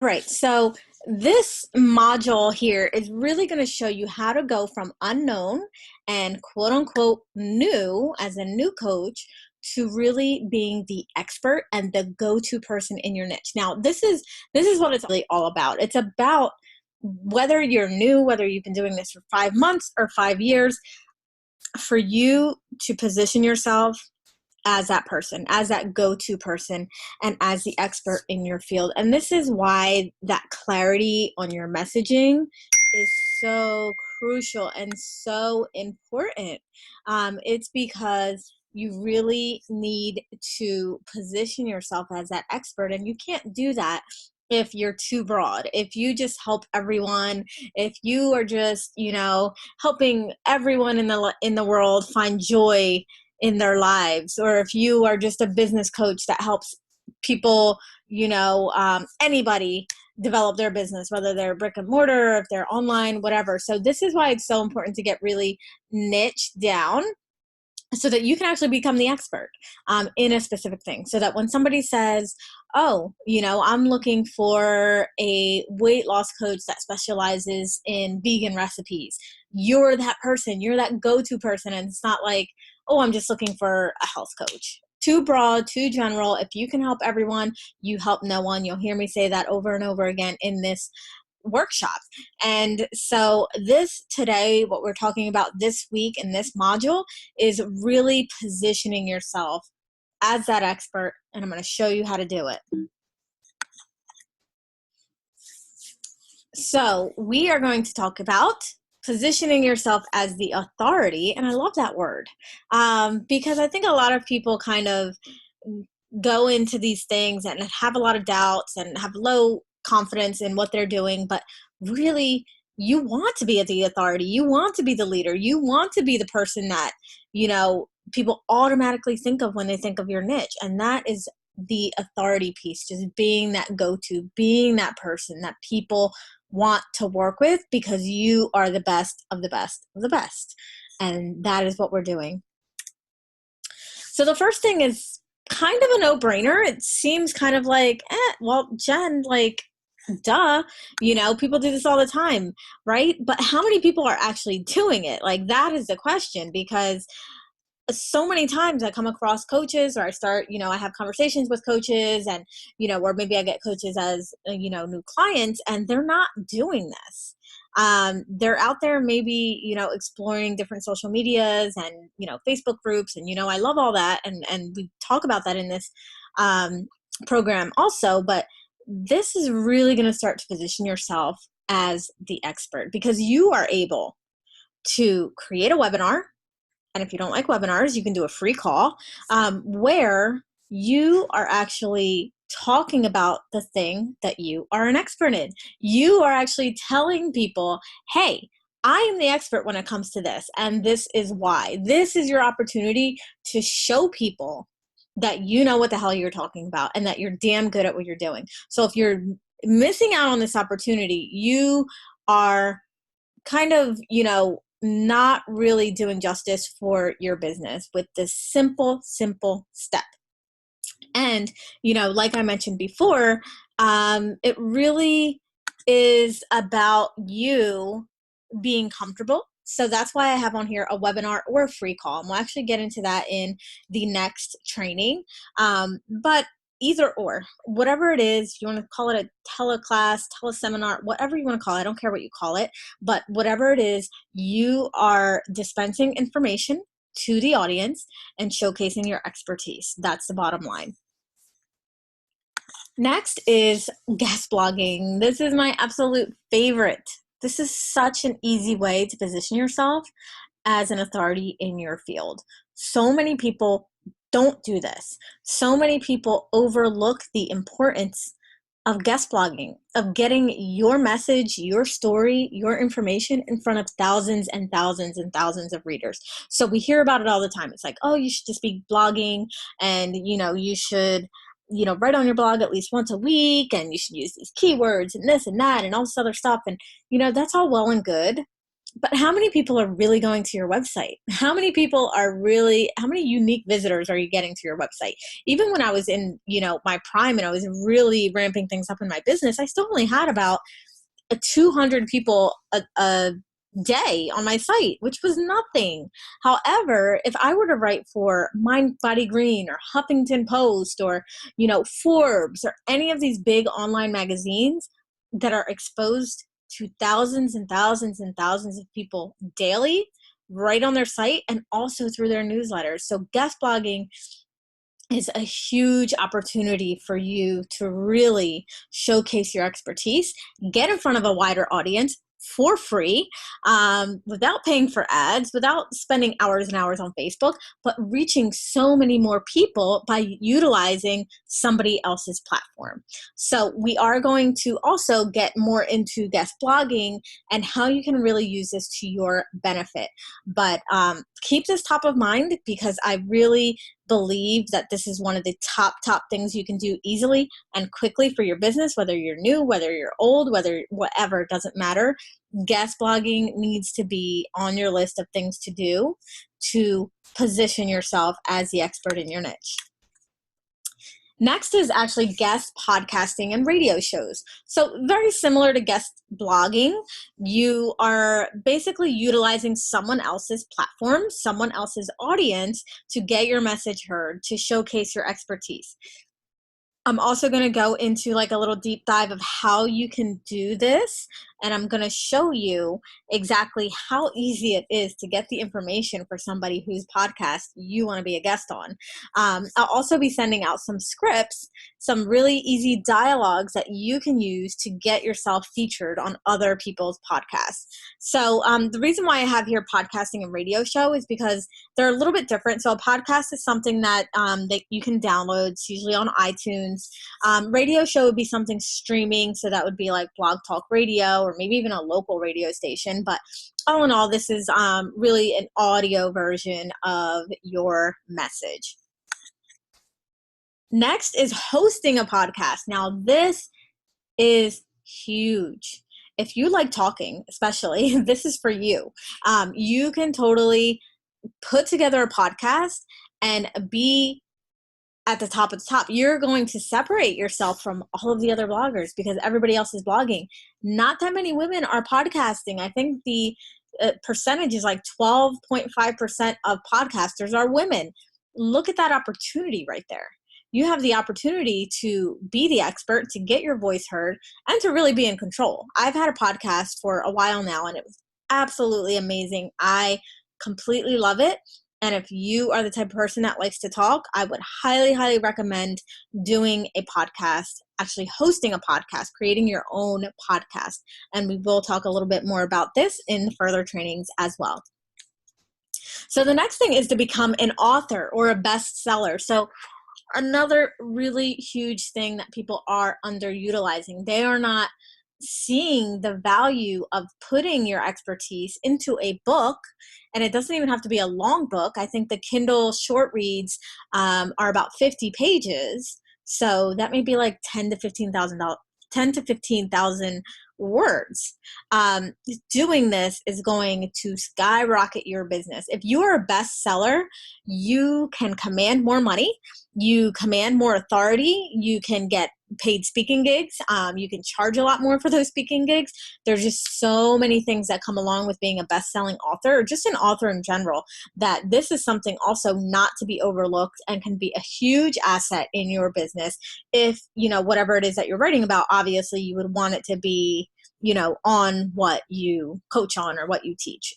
Right. So this module here is really going to show you how to go from unknown and quote unquote new as a new coach to really being the expert and the go-to person in your niche. Now, this is what it's really all about. It's about whether you're new, whether you've been doing this for 5 months or 5 years, for you to position yourself as that person, as that go-to person, and as the expert in your field. And this is why that clarity on your messaging is so crucial and so important. It's because you really need to position yourself as that expert, and you can't do that if you're too broad. If you just help everyone, if you are just, helping everyone in the world find joy in their lives, or if you are just a business coach that helps people, anybody develop their business, whether they're brick and mortar, or if they're online, whatever. So this is why it's so important to get really niche down so that you can actually become the expert in a specific thing. So that when somebody says, oh, I'm looking for a weight loss coach that specializes in vegan recipes, you're that person, you're that go-to person. And it's not like, oh, I'm just looking for a health coach. Too broad, too general. If you can help everyone, you help no one. You'll hear me say that over and over again in this workshop. And so this today, what we're talking about this week in this module, is really positioning yourself as that expert. And I'm going to show you how to do it. So we are going to talk about positioning yourself as the authority. And I love that word because I think a lot of people kind of go into these things and have a lot of doubts and have low confidence in what they're doing. But really, you want to be the authority. You want to be the leader. You want to be the person that, people automatically think of when they think of your niche. And that is the authority piece, just being that go-to, being that person that people want to work with because you are the best of the best of the best. And that is what we're doing. So the first thing is kind of a no-brainer. It seems kind of like, well, Jen, like, duh, people do this all the time, right? But how many people are actually doing it? Like, that is the question, because so many times I come across coaches, or I start, I have conversations with coaches, and, or maybe I get coaches as, new clients, and they're not doing this. They're out there maybe, exploring different social medias and, Facebook groups. And, I love all that. And we talk about that in this program also. But this is really going to start to position yourself as the expert, because you are able to create a webinar. And if you don't like webinars, you can do a free call where you are actually talking about the thing that you are an expert in. You are actually telling people, hey, I am the expert when it comes to this, and this is why. This is your opportunity to show people that you know what the hell you're talking about and that you're damn good at what you're doing. So if you're missing out on this opportunity, you are kind of, not really doing justice for your business with this simple step. And, like I mentioned before, it really is about you being comfortable. So that's why I have on here a webinar or a free call. And we'll actually get into that in the next training. But either or, whatever it is, you want to call it a teleclass, teleseminar, whatever you want to call it. I don't care what you call it, but whatever it is, you are dispensing information to the audience and showcasing your expertise. That's the bottom line. Next is guest blogging. This is my absolute favorite. This is such an easy way to position yourself as an authority in your field. So many people don't do this. So many people overlook the importance of guest blogging, of getting your message, your story, your information in front of thousands and thousands and thousands of readers. So we hear about it all the time. It's like, oh, you should just be blogging, and, you should, write on your blog at least once a week, and you should use these keywords and this and that and all this other stuff. And, that's all well and good. But how many people are really going to your website? How many unique visitors are you getting to your website? Even when I was in, my prime and I was really ramping things up in my business, I still only had about 200 people a day on my site, which was nothing. However, if I were to write for Mind Body Green or Huffington Post or, Forbes or any of these big online magazines that are exposed to thousands and thousands and thousands of people daily, right on their site and also through their newsletters. So guest blogging is a huge opportunity for you to really showcase your expertise, get in front of a wider audience for free, without paying for ads, without spending hours and hours on Facebook, but reaching so many more people by utilizing somebody else's platform. So we are going to also get more into guest blogging and how you can really use this to your benefit. But keep this top of mind, because I really believe that this is one of the top things you can do easily and quickly for your business, whether you're new, whether you're old, whether whatever, it doesn't matter. Guest blogging needs to be on your list of things to do to position yourself as the expert in your niche. Next is actually guest podcasting and radio shows. So very similar to guest blogging, you are basically utilizing someone else's platform, someone else's audience to get your message heard, to showcase your expertise. I'm also going to go into like a little deep dive of how you can do this. And I'm going to show you exactly how easy it is to get the information for somebody whose podcast you want to be a guest on. I'll also be sending out some scripts, some really easy dialogues that you can use to get yourself featured on other people's podcasts. So the reason why I have here podcasting and radio show is because they're a little bit different. So a podcast is something that you can download. It's usually on iTunes. Radio show would be something streaming. So that would be like Blog Talk Radio or maybe even a local radio station. But all in all, this is really an audio version of your message. Next is hosting a podcast. Now, this is huge. If you like talking, especially, this is for you. You can totally put together a podcast and be at the top of the top. You're going to separate yourself from all of the other bloggers because everybody else is blogging. Not that many women are podcasting. I think the percentage is like 12.5% of podcasters are women. Look at that opportunity right there. You have the opportunity to be the expert, to get your voice heard, and to really be in control. I've had a podcast for a while now, and it was absolutely amazing. I completely love it. And if you are the type of person that likes to talk, I would highly, highly recommend doing a podcast, actually hosting a podcast, creating your own podcast. And we will talk a little bit more about this in further trainings as well. So the next thing is to become an author or a bestseller. So another really huge thing that people are underutilizing. They are not seeing the value of putting your expertise into a book, and it doesn't even have to be a long book. I think the Kindle short reads are about 50 pages, so that may be like 10 to 15,000 words. Doing this is going to skyrocket your business. If you are a bestseller, you can command more money, you command more authority, you can get paid speaking gigs, you can charge a lot more for those speaking gigs. There's just so many things that come along with being a best-selling author, or just an author in general, that this is something also not to be overlooked and can be a huge asset in your business. If, whatever it is that you're writing about, obviously you would want it to be, on what you coach on or what you teach.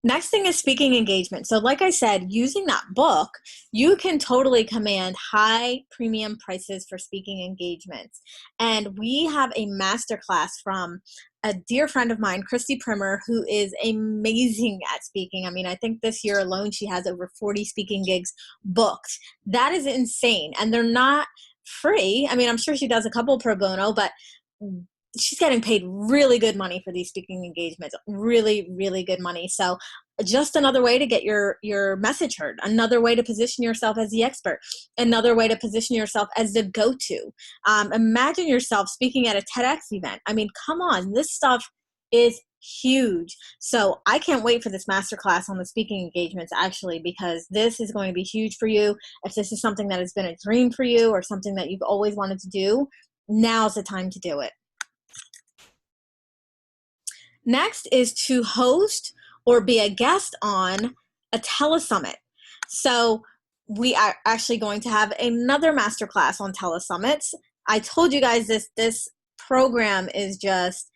Next thing is speaking engagement. So like I said, using that book, you can totally command high premium prices for speaking engagements. And we have a masterclass from a dear friend of mine, Christy Primer, who is amazing at speaking. I mean, I think this year alone, she has over 40 speaking gigs booked. That is insane. And they're not free. I mean, I'm sure she does a couple pro bono, but she's getting paid really good money for these speaking engagements, really, really good money. So just another way to get your message heard, another way to position yourself as the expert, another way to position yourself as the go-to. Imagine yourself speaking at a TEDx event. I mean, come on, this stuff is huge. So I can't wait for this masterclass on the speaking engagements, actually, because this is going to be huge for you. If this is something that has been a dream for you or something that you've always wanted to do, now's the time to do it. Next is to host or be a guest on a TELE-SUMMIT. So we are actually going to have another masterclass on TELE-SUMMITs. I told you guys this program is just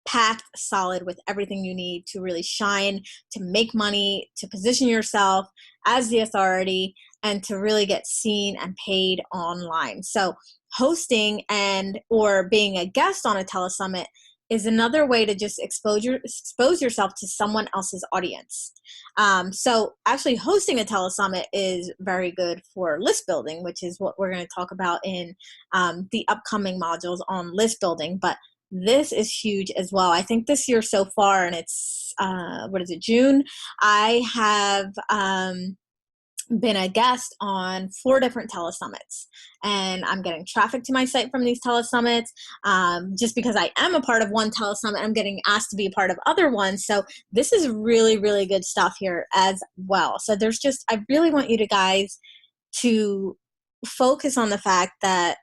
packed solid with everything you need to really shine, to make money, to position yourself as the authority, and to really get seen and paid online. So hosting and or being a guest on a TELE-SUMMIT is another way to just expose yourself to someone else's audience. So actually hosting a TELE-SUMMIT is very good for list building, which is what we're going to talk about in the upcoming modules on list building. But this is huge as well. I think this year so far, and it's, June, I have been a guest on 4 different TELE-SUMMITs, and I'm getting traffic to my site from these TELE-SUMMITs. Just because I am a part of one TELE-SUMMIT, I'm getting asked to be a part of other ones. So this is really, really good stuff here as well. So I really want you guys to focus on the fact that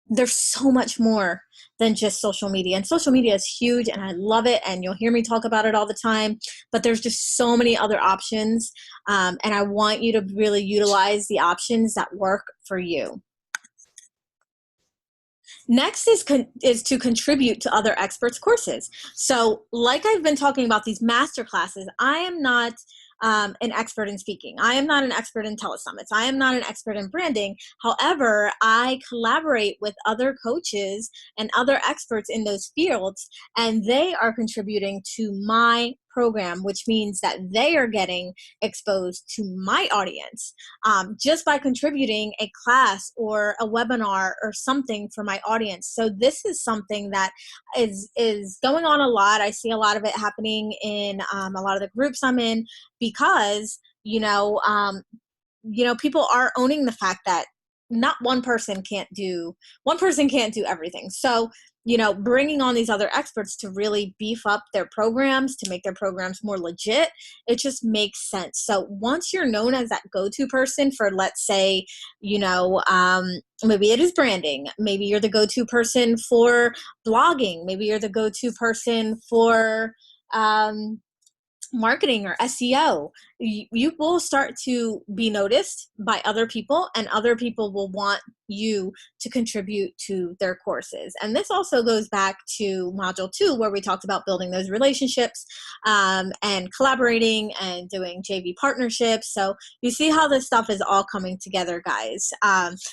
there's so much more than just social media, and social media is huge and I love it, and you'll hear me talk about it all the time, but there's just so many other options, and I want you to really utilize the options that work for you. Next is to contribute to other experts' courses. So like I've been talking about these master classes, I am not an expert in speaking. I am not an expert in TELE-SUMMITs. I am not an expert in branding. However, I collaborate with other coaches and other experts in those fields, and they are contributing to my program, which means that they are getting exposed to my audience just by contributing a class or a webinar or something for my audience. So this is something that is going on a lot. I see a lot of it happening in a lot of the groups I'm in, because people are owning the fact that not one person can't do everything. So bringing on these other experts to really beef up their programs, to make their programs more legit, it just makes sense. So once you're known as that go-to person for, let's say, maybe it is branding, maybe you're the go-to person for blogging, maybe you're the go-to person for marketing or SEO, you will start to be noticed by other people, and other people will want you to contribute to their courses. And this also goes back to module 2, where we talked about building those relationships and collaborating and doing JV partnerships. So you see how this stuff is all coming together, guys.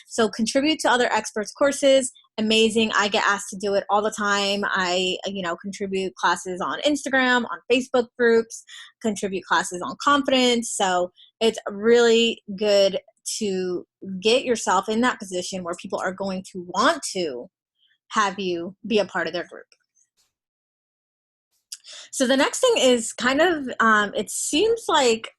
So contribute to other experts' courses. Amazing. I get asked to do it all the time. I, contribute classes on Instagram, on Facebook groups, contribute classes on confidence. So it's really good to get yourself in that position where people are going to want to have you be a part of their group. So the next thing is kind of, it seems like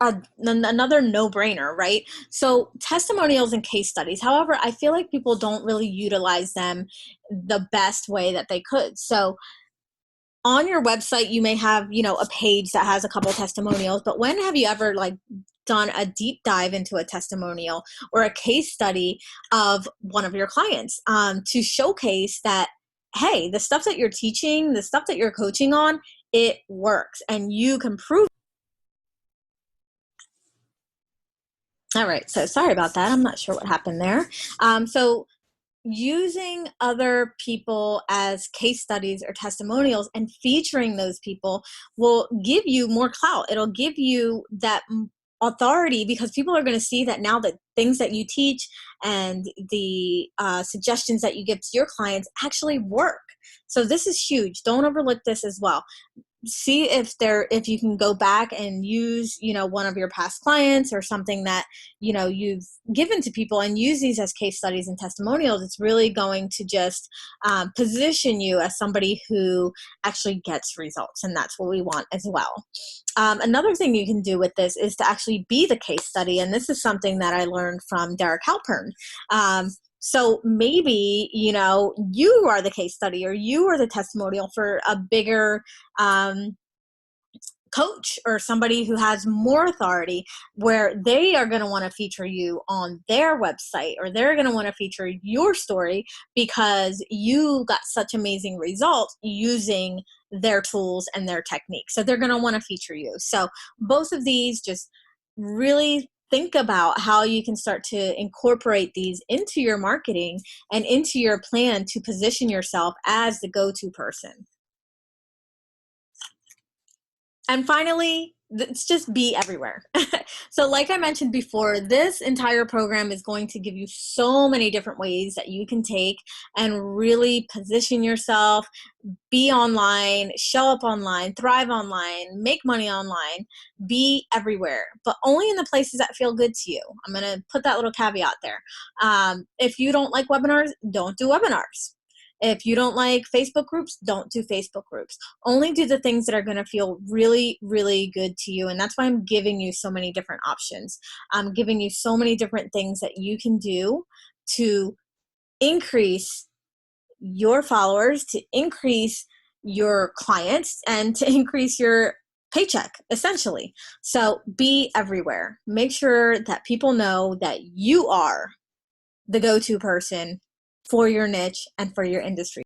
another no-brainer, right? So testimonials and case studies. However, I feel like people don't really utilize them the best way that they could. So on your website, you may have, a page that has a couple testimonials, but when have you ever done a deep dive into a testimonial or a case study of one of your clients to showcase that, hey, the stuff that you're teaching, the stuff that you're coaching on, it works, and you can prove. All right, so sorry about that. I'm not sure what happened there. So using other people as case studies or testimonials and featuring those people will give you more clout. It'll give you that authority, because people are going to see that now the things that you teach and the suggestions that you give to your clients actually work. So this is huge. Don't overlook this as well. See if you can go back and use, one of your past clients or something that, you've given to people, and use these as case studies and testimonials. It's really going to just position you as somebody who actually gets results. And that's what we want as well. Another thing you can do with this is to actually be the case study. And this is something that I learned from Derek Halpern. So maybe, you are the case study, or you are the testimonial for a bigger coach or somebody who has more authority, where they are going to want to feature you on their website, or they're going to want to feature your story because you got such amazing results using their tools and their techniques. So they're going to want to feature you. So both of these, just really think about how you can start to incorporate these into your marketing and into your plan to position yourself as the go-to person. And finally, it's just be everywhere. So like I mentioned before, this entire program is going to give you so many different ways that you can take and really position yourself, be online, show up online, thrive online, make money online, be everywhere, but only in the places that feel good to you. I'm going to put that little caveat there. If you don't like webinars, don't do webinars. If you don't like Facebook groups, don't do Facebook groups. Only do the things that are going to feel really, really good to you. And that's why I'm giving you so many different options. I'm giving you so many different things that you can do to increase your followers, to increase your clients, and to increase your paycheck, essentially. So be everywhere. Make sure that people know that you are the go-to person for your niche and for your industry.